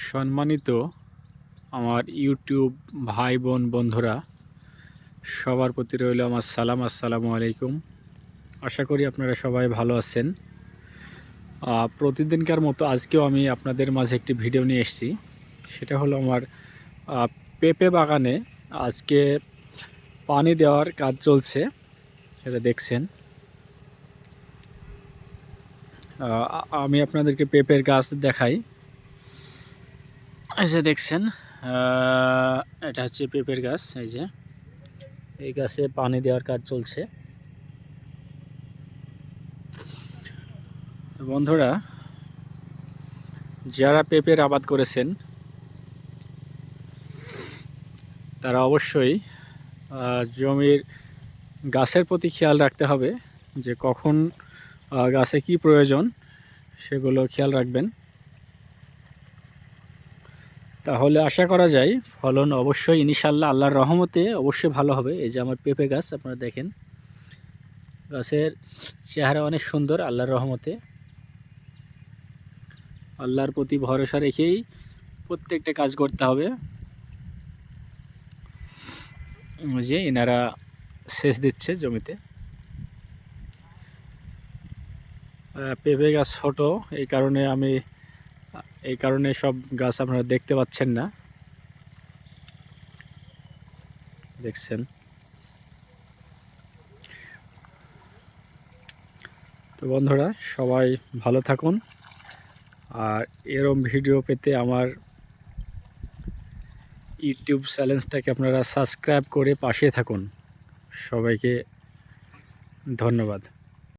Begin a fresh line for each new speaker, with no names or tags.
সম্মানিত আমার ইউটিউব ভাই বোন বন্ধুরা, সবার প্রতি রইল আমার সালাম। আসসালামু আলাইকুম। আশা করি আপনারা সবাই ভালো আছেন। প্রতিদিনকার মতো আজকেও আমি আপনাদের মাঝে একটি ভিডিও নিয়ে এসেছি। সেটা হলো আমার পেঁপে বাগানে আজকে পানি দেওয়ার কাজ চলছে, সেটা দেখছেন। আমি আপনাদেরকে পেঁপের গাছ দেখাই। এই যে দেখছেন, এটা হচ্ছে পেঁপের গাছ। এই গাছে পানি দেওয়ার কাজ চলছে। তো বন্ধুরা, যারা পেঁপের আবাদ করেছেন তারা অবশ্যই জমির গাছের প্রতি খেয়াল রাখতে হবে যে কখন গাছে কি প্রয়োজন সেগুলো খেয়াল রাখবেন। তাহলে আশা করা যায় ফলন অবশ্যই ইনশাল্লাহ আল্লাহর রহমতে অবশ্যই ভালো হবে। এই যে আমার পেঁপে গাছ আপনারা দেখেন, গাছের চেহারা অনেক সুন্দর আল্লাহর রহমতে। আল্লাহর প্রতি ভরসা রেখেই প্রত্যেকটা কাজ করতে হবে। যে এনারা সেচ দিচ্ছে জমিতে। পেঁপে গাছ ছোট, এই কারণে সব গাছ আপনারা দেখতে পাচ্ছেন না, দেখছেন। তো বন্ধুরা, সবাই ভালো থাকুন। আর এরকম ভিডিও পেতে আমার ইউটিউব চ্যানেলটাকে আপনারা সাবস্ক্রাইব করে পাশে থাকুন। সবাইকে ধন্যবাদ।